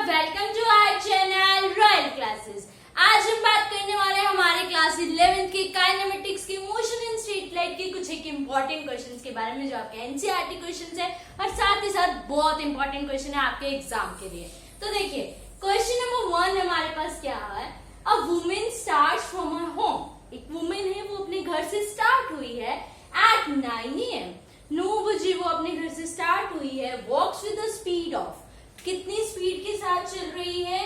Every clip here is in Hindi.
Welcome to our channel royal classes. आज हम बात करने वाले हैं हमारे क्लास 11 के काइनेमेटिक्स के मोशन इन स्ट्रेट लाइन के कुछ एक इम्पोर्टेंट क्वेश्चंस के बारे में जो आपके एनसीईआरटी क्वेश्चंस है और साथ ही साथ बहुत इंपॉर्टेंट क्वेश्चन है आपके एग्जाम के लिए। तो देखिए क्वेश्चन नंबर 1 हमारे पास क्या है। A women starts from her home. एक वुमेन है वो अपने घर से स्टार्ट हुई है एट 9 AM। 9 बजे वो अपने घर से स्टार्ट हुई है। Walks with the speed of, कितनी स्पीड के साथ चल रही है,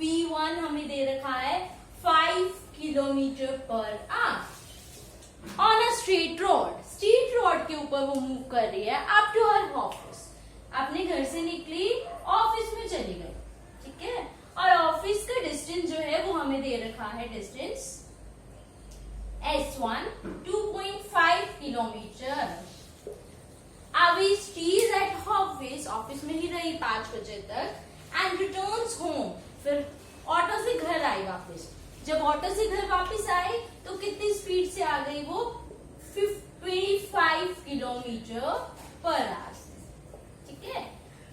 V1 हमें दे रखा है 5 kilometre per hour on a straight road. Straight road के ऊपर वो मूव कर रही है अप टू हर ऑफिस। अपने घर से निकली ऑफिस में चली गई, ठीक है। और ऑफिस का डिस्टेंस जो है वो हमें दे रखा है डिस्टेंस S1 2.5 किलोमीटर। अभी स्टीज एट ऑफिस में ही रही 5 बजे तक एंड रिटर्न्स होम। फिर ऑटो से घर आई वापस। जब ऑटो से घर वापस आई तो कितनी स्पीड से आ गई वो 25 किलोमीटर पर आवर, ठीक है।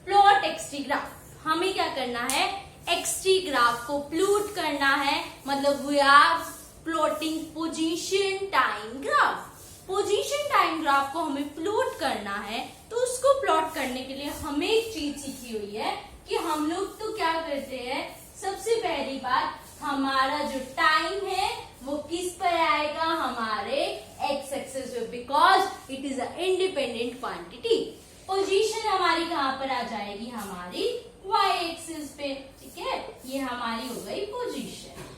प्लॉट एक्सटी ग्राफ, हमें क्या करना है, एक्सटी ग्राफ को प्लॉट करना है। मतलब we are plotting position time graph. Position time graph को हमें प्लॉट करना है, तो उसको प्लॉट करने के लिए हमें एक चीज सीखी हुई है कि हम लोग तो क्या करते हैं, सबसे पहली बात हमारा जो टाइम है वो किस पर आएगा, हमारे एक्स एक्सिस पे, because it is a independent quantity. Position हमारी कहां पर आ जाएगी, हमारी वाई एक्सिस पे, ठीक है। ये हमारी हो गई पोजीशन।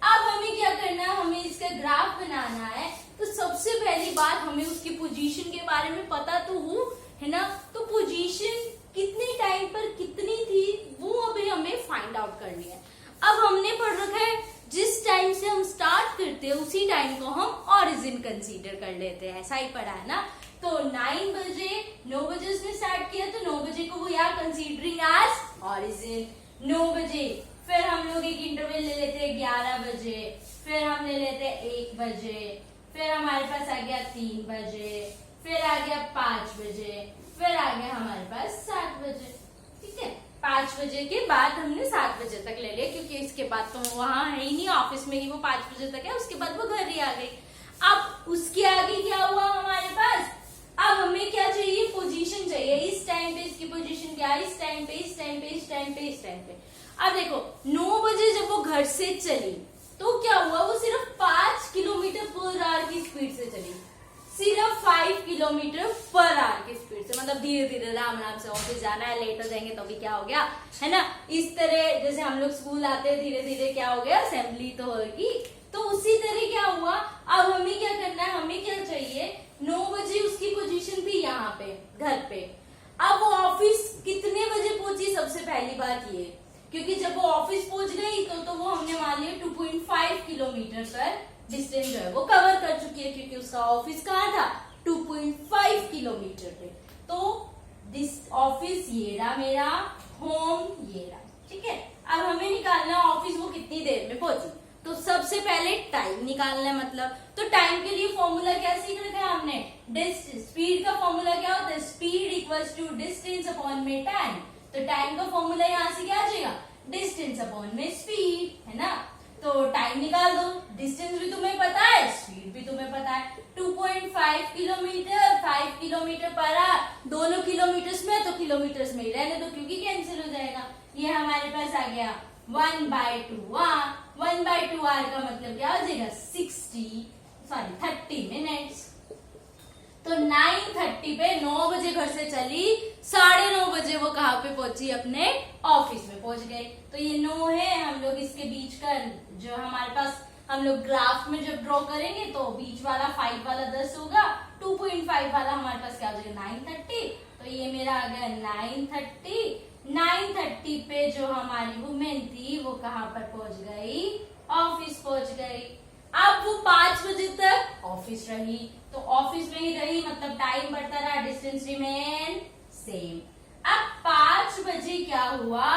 अब हमें क्या करना है, हमें इसका ग्राफ बनाना है। तो सबसे पहली बात हमें उसकी पोजीशन के बारे में पता तो हो, है ना। तो पोजीशन कितने टाइम पर कितनी थी वो अभी हमें फाइंड आउट करनी है। अब हमने पढ़ रखा है जिस टाइम से हम स्टार्ट करते हैं उसी टाइम को हम ऑरिजिन कंसीडर कर लेते हैं, ऐसा ही पढ़ा है ना। तो 9 बजे उसने स्टार्ट किया तो 9 बजे को वो यार कंसीडरिंग एज ऑरिजिन। 9 बजे फिर हम लोग एक इंटरवल ले लेते हैं 11 बजे, फिर हम ले लेते हैं 1 बजे, फिर हमारे पास आ गया 3 बजे, फिर आ गया 5 बजे, फिर आ गया हमारे पास 7 बजे, ठीक है। 5 बजे के बाद हमने 7 बजे तक ले लिया क्योंकि इसके बाद तो वहां है ही नहीं, ऑफिस में ही वो 5 बजे तक है। उसके बाद वो घर ही आ गई। अब उसके आगे क्या हुआ हमारे पास, अब हमें क्या चाहिए, पोजीशन चाहिए। इस टाइम पे इसकी पोजीशन क्या है, इस टाइम पे, इस टाइम पे, इस टाइम पे, इस टाइम पे। अब देखो 9 बजे जब वो घर से चली तो क्या हुआ, वो सिर्फ 5 किलोमीटर पर आवर की स्पीड से चली, सिर्फ 5 किलोमीटर पर आवर की स्पीड से। मतलब धीरे धीरे राम राम से ऑफिस जाना है, लेट हो जाएंगे तो भी क्या हो गया, है ना। इस तरह जैसे हम लोग स्कूल आते हैं धीरे धीरे क्या हो गया, असेंबली तो होगी। तो उसी तरह क्या हुआ, अब हमें क्या करना है, हमें क्या चाहिए, 9 बजे उसकी पोजीशन थी यहाँ पे घर पे। अब वो ऑफिस कितने बजे पहुंची, सबसे पहली बात ये, क्योंकि जब वो ऑफिस पहुंच गई तो वो हमने मान लिया 2.5 किलोमीटर पर डिस्टेंस जो है वो कवर कर चुकी है, क्योंकि उसका ऑफिस कहाँ था, 2.5 किलोमीटर पे। तो दिस ऑफिस ये रहा मेरा, होम ये रहा, ठीक है। अब हमें निकालना ऑफिस वो कितनी देर में पहुंची। तो सबसे पहले टाइम निकालना है, मतलब तो टाइम के लिए फॉर्मूला क्या सीख रखा है हमने, स्पीड का फॉर्मूला क्या होता है, speed equals to distance upon में टाइम। तो टाइम का फॉर्मूला यहाँ से क्या आ जाएगा, डिस्टेंस अपॉन में स्पीड, है ना। तो टाइम निकाल दो, डिस्टेंस भी तुम्हें पता है, स्पीड भी तुम्हें पता है। 2.5 किलोमीटर 5 किलोमीटर पर आवर, दोनों किलोमीटर्स में तो किलोमीटर्स में ही रहने दो क्योंकि कैंसिल हो जाएगा। ये हमारे पास आ गया 1/2 आवर। 1/2 आवर का मतलब क्या हो जाएगा, 30 मिनट्स। तो 9:30 पे 9 बजे घर से चली, 9:30 बजे वो कहाँ पे पहुंची, अपने ऑफिस में पहुंच गए। तो ये 9 है, हम लोग इसके बीच का जो हमारे पास हम लोग ग्राफ में जब ड्रॉ करेंगे तो बीच वाला 5 वाला 10 होगा, 2.5 वाला हमारे पास क्या हो जाएगा 9:30। तो ये मेरा आ गया 9:30। 9:30 पे जो हमारी वुमेन थी वो कहाँ पर पहुंच गई, ऑफिस पहुंच गई। अब वो 5 बजे तक ऑफिस रही, तो ऑफिस में ही रही मतलब टाइम बढ़ता रहा, डिस्टेंस रिमेन सेम। अब 5 बजे क्या हुआ,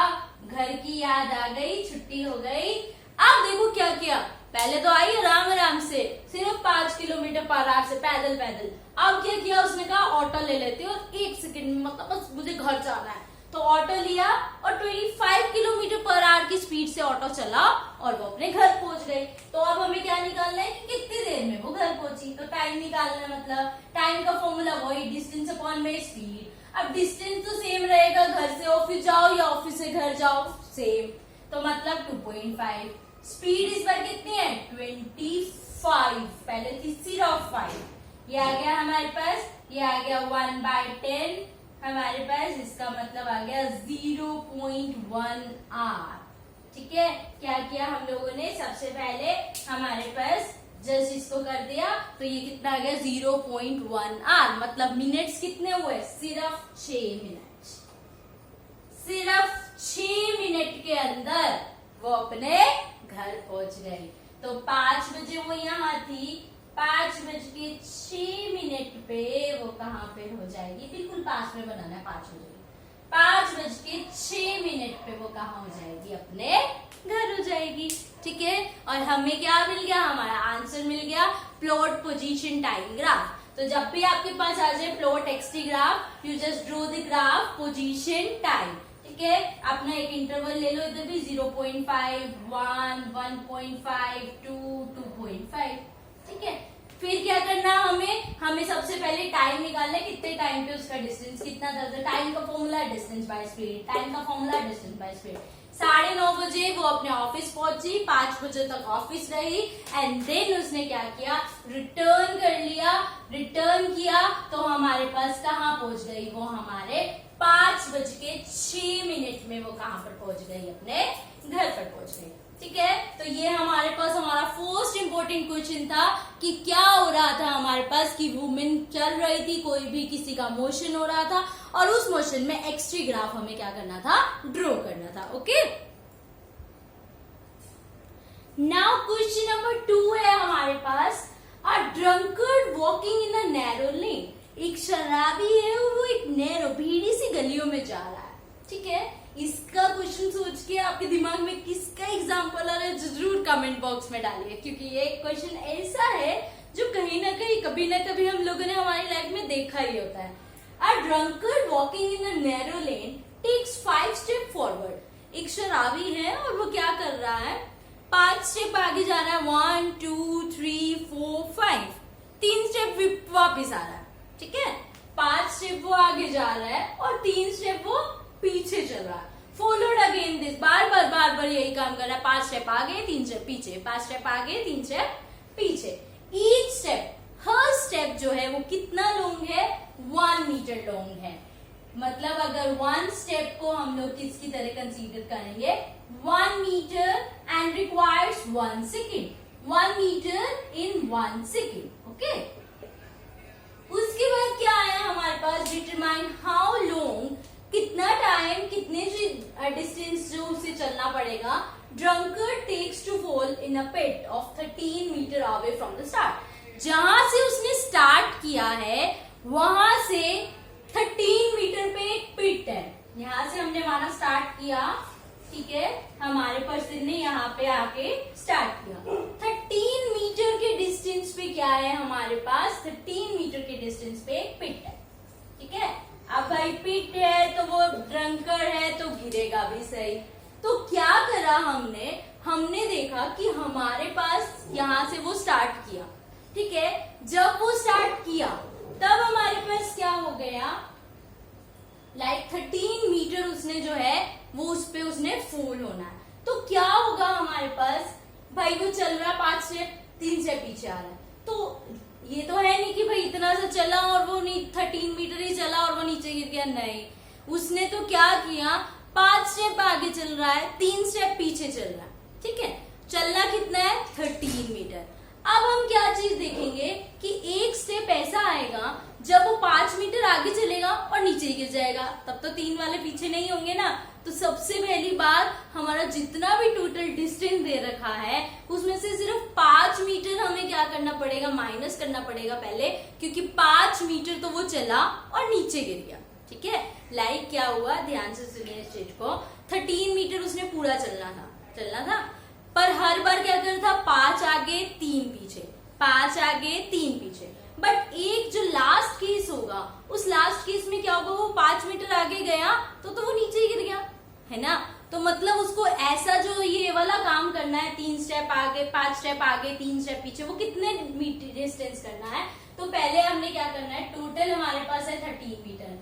घर की याद आ गई, छुट्टी हो गई। अब देखो क्या किया, पहले तो आई आराम आराम से सिर्फ 5 किलोमीटर पर आवर से पैदल पैदल। अब क्या किया, उसने कहा ऑटो ले लेते और 1 सेकंड में, मतलब बस मुझे घर जाना है, तो ऑटो लिया और 25 किलोमीटर की स्पीड से ऑटो चला और वो अपने घर पहुंच गई। तो अब हमें क्या निकालना है कि कितनी देर में वो घर पहुंची। तो टाइम निकालना है, मतलब टाइम का फॉर्मूला वही डिस्टेंस अपॉन बाय स्पीड। अब डिस्टेंस तो सेम रहेगा, घर से ऑफिस जाओ या ऑफिस से घर जाओ सेम, तो मतलब 2.5। स्पीड इस बार कितनी है 25, पहले थी सिर्फ 5। ये आ गया हमारे पास, ये आ गया 1/10 हमारे पास, इसका मतलब आ गया 0.1 आर। ठीक है, क्या किया हम लोगों ने, सबसे पहले हमारे पास जस्ट इसको कर दिया, तो ये कितना आ गया 0.1 आर, मतलब मिनट्स कितने हुए, सिर्फ 6 मिनट। सिर्फ 6 मिनट के अंदर वो अपने घर पहुंच गई। तो 5 बजे वो यहाँ थी, 5:06 पे वो कहाँ पे हो जाएगी, बिल्कुल पास में बनाना है 5 बजे, 5:06 पे वो कहाँ हो जाएगी, अपने घर हो जाएगी। ठीक है, और हमें क्या मिल गया, हमारा आंसर मिल गया प्लॉट पोजीशन टाइम ग्राफ। तो जब भी आपके पास आ जाए plot x t graph, you just draw the graph position time. ठीक है, अपना एक इंटरवल ले लो, इधर भी 0.5, 1, 1.5, 2, 2.5। ठीक है, फिर क्या करना हमें सबसे पहले टाइम निकालना है, कितने टाइम पे उसका डिस्टेंस कितना था। टाइम का formula distance by speed, time का फॉर्मूला डिस्टेंस बाय स्पीड। 9:30 बजे वो अपने ऑफिस पहुंची, 5 बजे तक ऑफिस रही, एंड देन उसने क्या किया, रिटर्न कर लिया। रिटर्न किया तो हमारे पास कहाँ पहुंच गई, वो हमारे 5:06 में वो कहाँ पर पहुंच गई, अपने घर पर पहुंच गई। ठीक है, तो ये हमारे पास हमारा फर्स्ट इंपॉर्टेंट क्वेश्चन था कि क्या हो रहा था हमारे पास, कि वुमेन चल रही थी, कोई भी किसी का मोशन हो रहा था, और उस मोशन में एक्सटी ग्राफ हमें क्या करना था, ड्रॉ करना था। ओके, नाउ क्वेश्चन नंबर 2 है हमारे पास, a drunkard walking in a narrow lane. एक शराबी है और वो एक नैरो भीड़ी सी गलियों में जा रहा है। ठीक है, इसका क्वेश्चन सोच के आपके दिमाग में किसका एग्जाम्पल आ रहा है जरूर कमेंट बॉक्स में डालिए, क्योंकि ये क्वेश्चन ऐसा है जो कहीं ना कहीं कभी ना कभी हम लोगों ने हमारी लाइफ में देखा ही होता है। A drunkard walking in a narrow lane takes 5 step forward. एक शराबी है और वो क्या कर रहा है, 5 स्टेप आगे जा रहा है, 1, 2, 3, 4, 5, 3 स्टेप वापिस आ रहा है। ठीक है, 5 स्टेप वो आगे जा रहा है और 3 स्टेप वो पीछे चल रहा है। फॉलोड अगेन दिस, बार बार यही काम कर रहा है, 5 स्टेप आगे 3 स्टेप पीछे, 5 स्टेप आगे 3 स्टेप पीछे। ईच स्टेप, हर स्टेप जो है वो कितना लॉन्ग है, 1 मीटर लॉन्ग है। मतलब अगर 1 स्टेप को हम लोग किसकी तरह कंसीडर करेंगे, 1 metre and requires 1 second, 1 metre in 1 second. Okay, उसके बाद क्या आया हमारे पास, डिटरमाइन हाउ लॉन्ग, कितना टाइम, कितने डिस्टेंस जो उसे चलना पड़ेगा, drunkard takes to fall in a pit of 13 metre away from the start. जहां से उसने स्टार्ट किया है वहां से 13 मीटर पे एक पिट है, यहां से हमने माना स्टार्ट किया। ठीक है, हमारे पर्सन ने यहाँ पे आके स्टार्ट किया, 13 मीटर के डिस्टेंस पे क्या है हमारे पास, 13 मीटर के डिस्टेंस पे एक पिट है। ठीक है, अब भाई पिट है तो वो ड्रंकर है तो गिरेगा भी सही। तो क्या करा हमने देखा कि हमारे पास यहाँ से वो स्टार्ट किया। ठीक है, जब वो स्टार्ट किया तब हमारे पास क्या हो गया, लाइक 13 मीटर उसने जो है वो उस पे उसने फॉल होना है। तो क्या होगा हमारे पास, भाई वो चल रहा है 5 स्टेप, 3 स्टेप पीछे आ रहा है, तो ये तो है नहीं कि भाई इतना सा चला और वो 13 मीटर ही चला और वो नीचे गिर गया, नहीं, उसने तो क्या किया, 5 स्टेप आगे चल रहा है, 3 स्टेप पीछे चल रहा है। ठीक है, चलना कितना है, 13 मीटर। अब हम क्या चीज देखेंगे कि एक स्टेप ऐसा आएगा जब वो 5 मीटर आगे चलेगा और नीचे गिर जाएगा, तब तो 3 वाले पीछे नहीं होंगे ना। तो सबसे पहली बात, हमारा जितना भी टोटल डिस्टेंस दे रखा है उसमें से सिर्फ 5 मीटर हमें क्या करना पड़ेगा, माइनस करना पड़ेगा पहले, क्योंकि 5 मीटर तो वो चला और नीचे गिर गया। ठीक है, लाइक क्या हुआ, ध्यान से सुनिए इस चीज को, 13 मीटर उसने पूरा चलना था, पर हर बार क्या करना था, 5 आगे 3 पीछे, 5 आगे 3 पीछे। बट एक जो लास्ट केस होगा, उस लास्ट केस में क्या होगा, वो 5 मीटर आगे गया तो वो नीचे ही गिर गया, है ना। तो मतलब उसको ऐसा जो ये वाला काम करना है, 3 स्टेप आगे 5 स्टेप आगे 3 स्टेप पीछे, वो कितने मीटर डिस्टेंस करना है? तो पहले हमने क्या करना है, टोटल हमारे पास है 13 मीटर,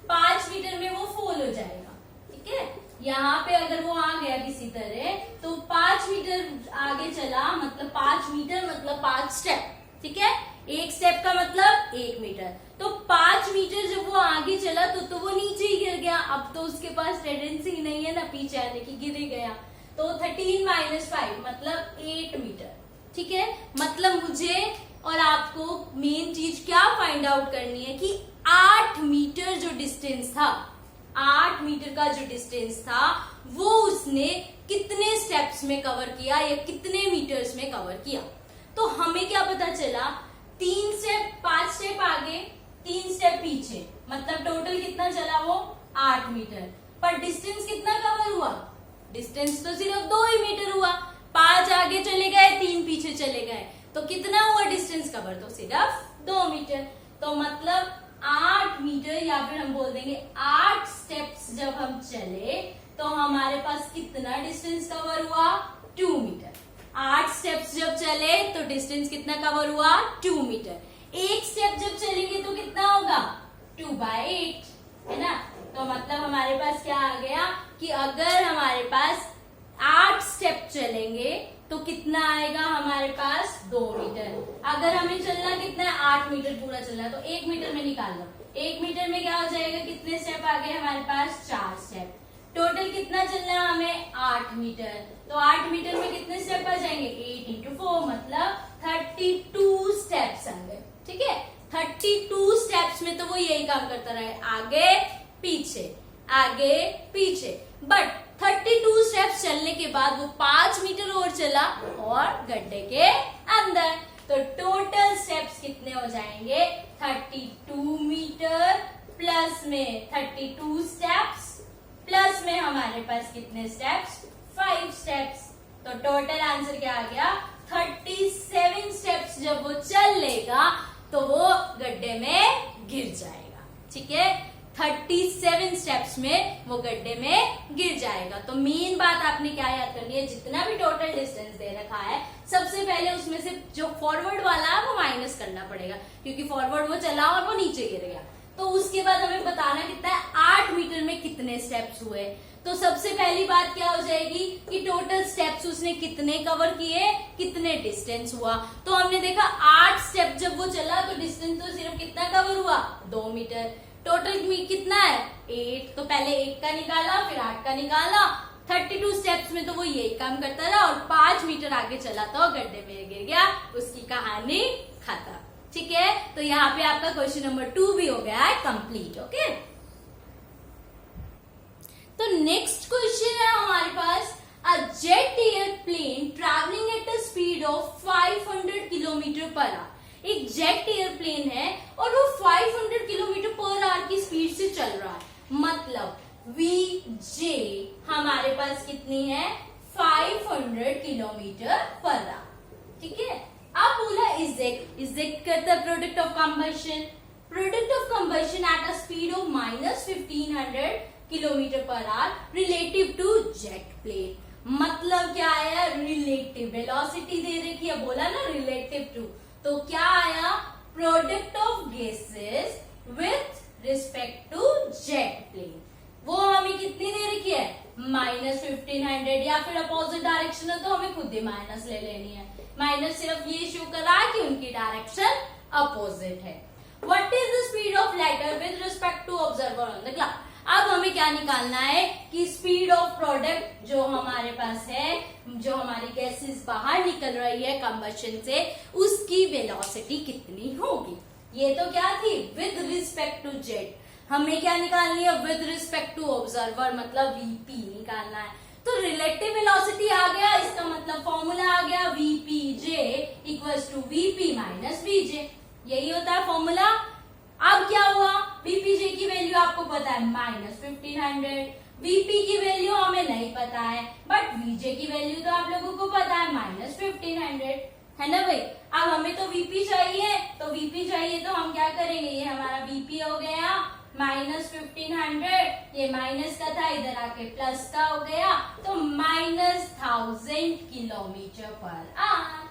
5 मीटर में वो फॉल हो जाएगा, ठीक है। यहाँ पे अगर वो आ गया किसी तरह तो 5 मीटर आगे चला, मतलब 5 मीटर मतलब 5 स्टेप, ठीक है। एक स्टेप का मतलब 1 मीटर, तो 5 मीटर जब वो आगे चला तो वो नीचे ही गिर गया। अब तो उसके पास टेंडेंसी नहीं है ना पीछे आने की, गिर ही गया। तो 13 - 5 मतलब 8 मीटर, ठीक है। मतलब मुझे और आपको मेन चीज क्या फाइंड आउट करनी है कि 8 मीटर जो डिस्टेंस था, 8 मीटर का जो डिस्टेंस था वो उसने कितने स्टेप्स में कवर किया या कितने मीटर्स में कवर किया। तो हमें क्या पता चला, 3 स्टेप 5 स्टेप आगे 3 स्टेप पीछे, मतलब टोटल कितना चला वो 8 मीटर। पर डिस्टेंस कितना कवर हुआ? डिस्टेंस तो सिर्फ 2 ही मीटर हुआ। 5 आगे चले गए 3 पीछे चले गए, तो कितना हुआ डिस्टेंस कवर? तो सिर्फ 2 मीटर। तो मतलब 8 मीटर या फिर हम बोल देंगे 8 स्टेप्स जब हम चले तो हमारे पास कितना डिस्टेंस कवर हुआ? 2 मीटर। 8 स्टेप्स जब चले तो डिस्टेंस कितना कवर हुआ? 2 मीटर। एक स्टेप जब चलेंगे तो कितना होगा? 2/8, है ना। तो मतलब हमारे पास क्या आ गया कि अगर हमारे पास 8 स्टेप चलेंगे तो कितना आएगा हमारे पास? 2 मीटर। अगर हमें चलना कितना है? 8 मीटर पूरा चलना है, तो 1 मीटर में निकाल लो। 1 मीटर में क्या हो जाएगा? कितने स्टेप आ गए हमारे पास? 4 स्टेप। टोटल कितना चलना है हमें? 8 मीटर। तो 8 मीटर में कितने स्टेप आ जाएंगे? 8 × 4 मतलब 32 स्टेप्स आएंगे, ठीक है। 32 स्टेप्स में तो वो यही काम करता रहे, आगे पीछे आगे पीछे। बट 32 स्टेप्स चलने के बाद वो 5 मीटर और चला और गड्ढे के अंदर। तो टोटल स्टेप्स कितने हो जाएंगे? 32 मीटर प्लस में 32 स्टेप्स प्लस में हमारे पास कितने स्टेप्स? 5 स्टेप्स। तो टोटल आंसर क्या आ गया? 37 स्टेप्स जब वो चल लेगा तो वो गड्ढे में गिर जाएगा, ठीक है। 37 स्टेप्स में वो गड्ढे में गिर जाएगा। तो मेन बात आपने क्या याद करनी है, जितना भी टोटल डिस्टेंस दे रखा है सबसे पहले उसमें से जो फॉरवर्ड वाला है वो माइनस करना पड़ेगा, क्योंकि फॉरवर्ड वो चला और वो नीचे गिर गया। तो उसके बाद हमें बताना कितना है, 8 मीटर में कितने स्टेप्स हुए। तो सबसे पहली बात क्या हो जाएगी कि टोटल स्टेप्स उसने कितने कवर किए, कितने डिस्टेंस हुआ। तो हमने देखा 8 स्टेप जब वो चला तो डिस्टेंस तो सिर्फ कितना कवर हुआ? 2 मीटर। टोटल कितना है? 8। तो पहले 1 का निकाला फिर 8 का निकाला। 32 स्टेप्स में तो वो यही काम करता रहा और 5 मीटर आगे चला तो गड्ढे में गिर गया, उसकी कहानी खत्म, ठीक है। तो यहाँ पे आपका क्वेश्चन नंबर 2 भी हो गया है कंप्लीट, ओके। तो नेक्स्ट क्वेश्चन है हमारे पास, a jet aeroplane travelling at a speed of 500 kilometre per hour. एक जेट एयरप्लेन है और वो 500 किलोमीटर पर आवर की स्पीड से चल रहा है, मतलब VJ हमारे पास कितनी है? 500 किलोमीटर पर आवर, ठीक है। अब बोला इजेक्ट करता है product of combustion. Product of combustion at a speed of -1500 kilometre per hour relative to jet plane. मतलब क्या आया? रिलेटिव वेलोसिटी दे रखी है, बोला ना रिलेटिव टू। तो क्या आया? Product of gases with respect to jet plane. वो हमें कितनी दे रखी है? -1500, या फिर अपोजिट डायरेक्शन है तो हमें खुद ही माइनस ले लेनी है। माइनस सिर्फ ये शो करा कि उनकी डायरेक्शन अपोजिट है। What is the speed of lighter with respect to observer on the cloud. अब हमें क्या निकालना है कि स्पीड ऑफ प्रोडक्ट जो हमारे पास है, जो हमारी गैसेस बाहर निकल रही है कंबशन से, उसकी वेलोसिटी कितनी होगी। ये तो क्या थी? With respect to jet. हमें क्या निकालनी है? विद रिस्पेक्ट टू ऑब्जर्वर, मतलब VP निकालना है। तो रिलेटिव वेलोसिटी आ गया, इसका मतलब फॉर्मूला आ गया VPJ equals to VP - VJ। यही होता है फॉर्मूला। अब क्या हुआ? VPJ की वैल्यू आपको पता है -1500, VP की वैल्यू हमें नहीं पता है, बट VJ की वैल्यू तो आप लोगों को पता है -1500, है ना भाई। अब हमें तो VP चाहिए, तो VP चाहिए तो हम क्या करेंगे, ये हमारा VP हो गया -1500, ये माइनस का था, इधर आके प्लस का हो गया, तो -1000 kilometre per our.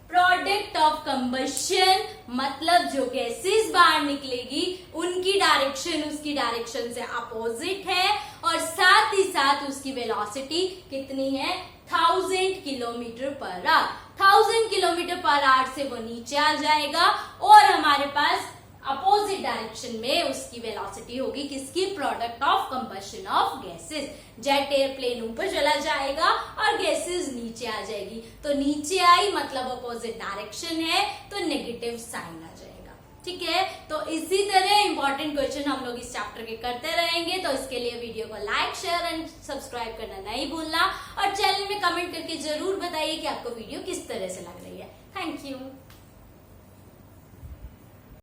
Product of combustion मतलब जो गैसेस बाहर निकलेगी उनकी डायरेक्शन उसकी डायरेक्शन से अपोजिट है, और साथ ही साथ उसकी वेलोसिटी कितनी है, 1000 kilometre per our. 1000 kilometre per our से वो नीचे आ जाएगा, और हमारे पास अपोजिट डायरेक्शन में उसकी वेलोसिटी होगी किसकी, product of combustion of gases. Jet airplane ऊपर चला जाएगा और गैसेस नीचे आ जाएगी, तो नीचे आई मतलब अपोजिट डायरेक्शन है, तो नेगेटिव साइन आ जाएगा। ठीक है, तो इसी तरह इंपॉर्टेंट क्वेश्चन हम लोग इस चैप्टर के करते रहेंगे, तो इसके लिए वीडियो को लाइक शेयर एंड सब्सक्राइब करना नहीं भूलना, और चैनल में कमेंट करके जरूर बताइए कि आपको वीडियो किस तरह से लग रही है। Thank you.